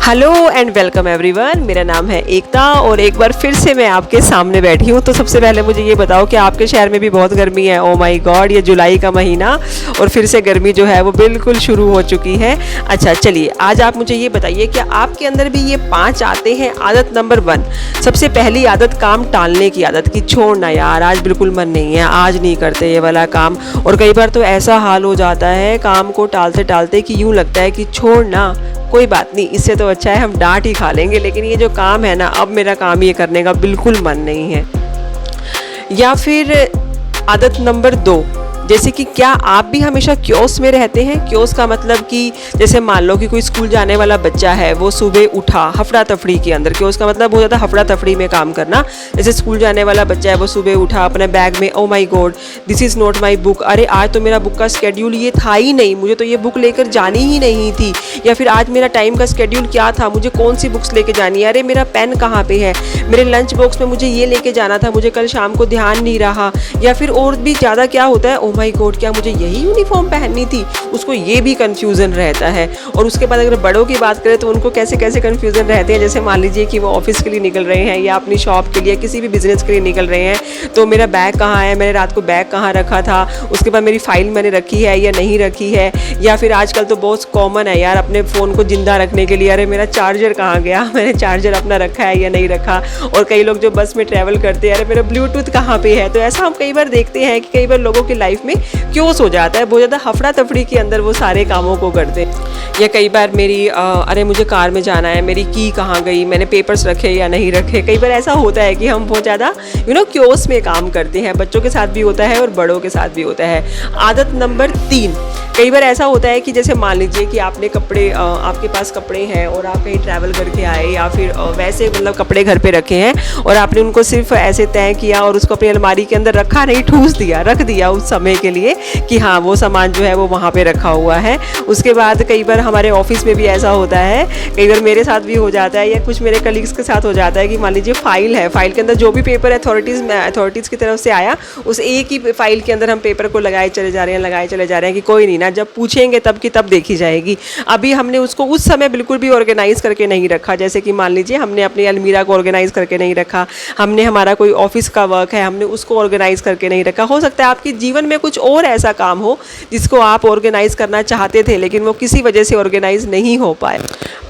Hello and welcome everyone. मेरा नाम है एकता और एक बार फिर से मैं आपके सामने बैठी हूँ। तो सबसे पहले मुझे ये बताओ कि आपके शहर में भी बहुत गर्मी है? ओ माय गॉड, ये जुलाई का महीना और फिर से गर्मी जो है वो बिल्कुल शुरू हो चुकी है। अच्छा चलिए, आज आप मुझे ये बताइए कि आपके अंदर भी ये 5 आते हैं। आदत नंबर 1, सबसे पहली आदत काम टालने की आदत की छोड़ना, यार आज बिल्कुल मन नहीं है, आज नहीं करते ये वाला काम। और कई बार तो ऐसा हाल हो जाता है काम को टालते टालते कि यूँ लगता है कि छोड़ना कोई बात नहीं, इससे तो अच्छा है हम डांट ही खा लेंगे, लेकिन ये जो काम है ना, अब मेरा काम ये करने का बिल्कुल मन नहीं है। या फिर आदत नंबर 2, जैसे कि क्या आप भी हमेशा क्योस में रहते हैं? क्योस का मतलब कि जैसे मान लो कि कोई स्कूल जाने वाला बच्चा है, वो सुबह उठा हफड़ा तफड़ी के अंदर, क्योस का मतलब हो जाता है हफड़ा तफड़ी में काम करना। जैसे स्कूल जाने वाला बच्चा है, वो सुबह उठा अपने बैग में, oh my God this is not my book, अरे आज तो मेरा बुक का स्केड्यूल ये था ही नहीं, मुझे तो ये बुक लेकर जानी ही नहीं थी। या फिर आज मेरा टाइम का स्केड्यूल क्या था, मुझे कौन सी बुक्स लेके जानी है, अरे मेरा पेन कहाँ पे है, मेरे लंच बॉक्स में मुझे ये लेके जाना था, मुझे कल शाम को ध्यान नहीं रहा। या फिर और भी ज़्यादा क्या होता है, ओ माई गॉड क्या मुझे यही यूनिफॉर्म पहननी थी, उसको ये भी कन्फ्यूज़न रहता है। और उसके बाद अगर बड़ों की बात करें तो उनको कैसे कैसे कन्फ्यूज़न रहते हैं। जैसे मान लीजिए कि वो ऑफिस के लिए निकल रहे हैं या अपनी शॉप के लिए, किसी भी बिजनेस के लिए निकल रहे हैं, तो मेरा बैग कहाँ है, मैंने रात को बैग कहाँ रखा था, उसके बाद मेरी फाइल मैंने रखी है या नहीं रखी है। या फिर आजकल तो बहुत कॉमन है यार अपने फ़ोन को जिंदा रखने के लिए, अरे मेरा चार्जर कहाँ गया, मैंने चार्जर अपना रखा है या नहीं रखा। और कई लोग जो बस में ट्रैवल करते हैं, अरे मेरा ब्लूटूथ कहाँ पे है। तो ऐसा हम कई बार देखते हैं कि कई बार लोगों की लाइफ में क्योस हो जाता है, बहुत ज़्यादा हफड़ा तफड़ी के अंदर वो सारे कामों को करते हैं। या कई बार मेरी अरे मुझे कार में जाना है, मेरी की कहाँ गई, मैंने पेपर्स रखे या नहीं रखे। कई बार ऐसा होता है कि हम बहुत ज़्यादा क्योस में काम करते हैं। बच्चों के साथ भी होता है और बड़ों के साथ भी होता है। आदत नंबर 3, कई बार ऐसा होता है कि जैसे मान लीजिए कि आपने कपड़े, आपके पास कपड़े हैं और आप कहीं ट्रैवल करके आए, या फिर वैसे मतलब कपड़े घर पे रखे हैं और आपने उनको सिर्फ ऐसे तय किया और उसको अपनी अलमारी के अंदर रखा नहीं, ठूस दिया, रख दिया उस समय के लिए कि हाँ वो सामान जो है वो वहाँ पे रखा हुआ है। उसके बाद कई बार हमारे ऑफिस में भी ऐसा होता है, कई बार मेरे साथ भी हो जाता है या कुछ मेरे कलीग्स के साथ हो जाता है कि मान लीजिए फाइल है, फाइल के अंदर जो भी पेपर अथॉरिटीज़ की तरफ से आया, उस एक ही फाइल के अंदर हम पेपर को लगाए चले जा रहे हैं कि कोई नहीं ना, जब पूछेंगे तब की तब देखी जाएगी। अभी हमने उसको उस समय बिल्कुल भी ऑर्गेनाइज करके नहीं रखा। जैसे कि मान लीजिए हमने अपनी अलमीरा को ऑर्गेनाइज करके नहीं रखा, हमने हमारा कोई ऑफिस का वर्क है, हमने उसको ऑर्गेनाइज करके नहीं रखा। हो सकता है आपके जीवन में कुछ और ऐसा काम हो जिसको आप ऑर्गेनाइज करना चाहते थे, लेकिन वो किसी वजह से ऑर्गेनाइज नहीं हो पाए।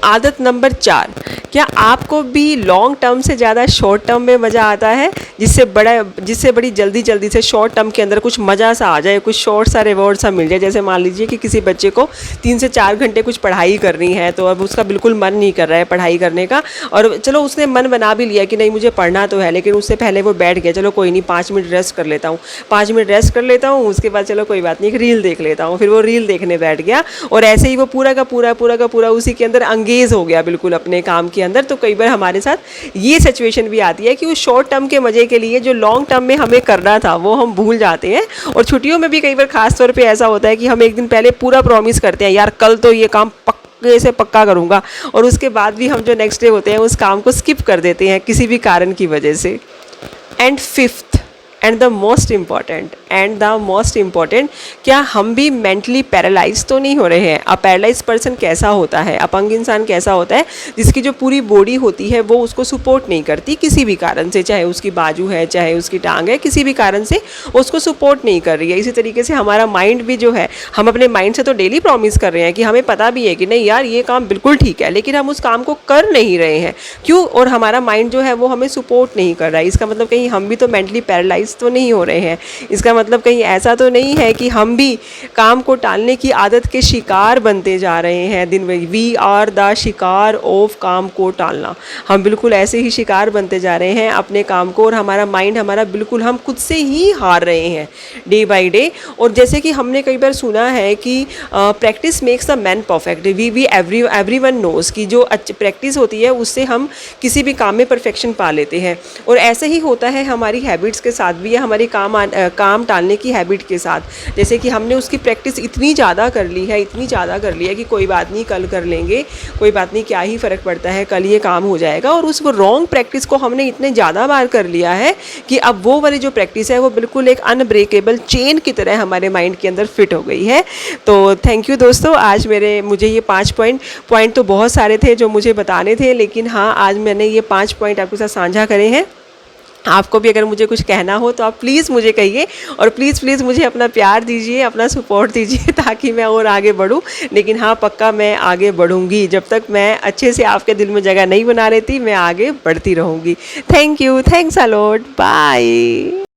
आदत नंबर 4, क्या आपको भी लॉन्ग टर्म से ज़्यादा शॉर्ट टर्म में मज़ा आता है, जिससे बड़ी जल्दी से शॉर्ट टर्म के अंदर कुछ मज़ा सा आ जाए, कुछ शॉर्ट सा रिवॉर्ड सा मिल जाए। जैसे मान लीजिए कि किसी बच्चे को 3 से 4 घंटे कुछ पढ़ाई करनी है, तो अब उसका बिल्कुल मन नहीं कर रहा है पढ़ाई करने का, और चलो उसने मन बना भी लिया कि नहीं मुझे पढ़ना तो है, लेकिन उससे पहले वो बैठ गया, चलो कोई नहीं 5 मिनट रेस्ट कर लेता हूँ, 5 मिनट रेस्ट कर लेता हूँ, उसके बाद चलो कोई बात नहीं एक रील देख लेता हूँ। फिर वो रील देखने बैठ गया और ऐसे ही वो पूरा का पूरा उसी के अंदर अंगेज हो गया बिल्कुल अपने काम के अंदर। तो कई बार हमारे साथ ये सिचुएशन भी आती है कि उस शॉर्ट टर्म के मज़े के लिए जो लॉन्ग टर्म में हमें करना था वो हम भूल जाते हैं। और छुट्टियों में भी कई बार खास तौर पे ऐसा होता है कि हम एक दिन पहले पूरा प्रॉमिस करते हैं, यार कल तो ये काम पक्के से पक्का करूँगा, और उसके बाद भी हम जो नेक्स्ट डे होते हैं उस काम को स्किप कर देते हैं किसी भी कारण की वजह से। And 5th and the most important, क्या हम भी मेंटली पैरालाइज तो नहीं हो रहे हैं? अ पैरालाइज पर्सन कैसा होता है, अपंग इंसान कैसा होता है, जिसकी जो पूरी बॉडी होती है वो उसको सपोर्ट नहीं करती किसी भी कारण से, चाहे उसकी बाजू है, चाहे उसकी टांग है, किसी भी कारण से उसको सपोर्ट नहीं कर रही है। इसी तरीके से हमारा माइंड भी जो है, हम अपने माइंड से तो डेली प्रॉमिस कर रहे हैं कि हमें पता भी है कि नहीं यार ये काम बिल्कुल ठीक है, लेकिन हम उस काम को कर नहीं रहे हैं। क्यों? और हमारा माइंड जो है वो हमें सपोर्ट नहीं कर रहा है। इसका मतलब कहीं हम भी तो मेंटली पैरालाइज तो नहीं हो रहे हैं। इसका मतलब कहीं ऐसा तो नहीं है कि हम भी काम को टालने की आदत के शिकार बनते जा रहे हैं दिन में। वी आर द शिकार ऑफ काम को टालना। हम बिल्कुल ऐसे ही शिकार बनते जा रहे हैं अपने काम को, और हमारा माइंड बिल्कुल हम खुद से ही हार रहे हैं डे बाय डे। और जैसे कि हमने कई बार सुना है कि practice makes the man perfect. Everyone knows कि जो प्रैक्टिस होती है उससे हम किसी भी काम में परफेक्शन पा लेते हैं। और ऐसे ही होता है हमारी हैबिट्स के साथ भी, या हमारी काम काम टालने की हैबिट के साथ। जैसे कि हमने उसकी प्रैक्टिस इतनी ज़्यादा कर ली है, इतनी ज़्यादा कर ली है कि कोई बात नहीं, कल कर लेंगे, कोई बात नहीं, क्या ही फ़र्क पड़ता है, कल ये काम हो जाएगा। और उस वो रॉन्ग प्रैक्टिस को हमने इतने ज़्यादा बार कर लिया है कि अब वो वाली जो प्रैक्टिस है वो बिल्कुल एक अनब्रेकेबल चेन की तरह हमारे माइंड के अंदर फिट हो गई है। तो थैंक यू दोस्तों, आज मुझे ये 5 पॉइंट तो बहुत सारे थे जो मुझे बताने थे, लेकिन हाँ, आज मैंने ये 5 पॉइंट आपके साथ साझा करे हैं। आपको भी अगर मुझे कुछ कहना हो तो आप प्लीज़ मुझे कहिए, और प्लीज़ मुझे अपना प्यार दीजिए, अपना सपोर्ट दीजिए ताकि मैं और आगे बढ़ूं। लेकिन हाँ, पक्का मैं आगे बढ़ूंगी, जब तक मैं अच्छे से आपके दिल में जगह नहीं बना लेती मैं आगे बढ़ती रहूँगी। Thank you, thanks a lot, bye.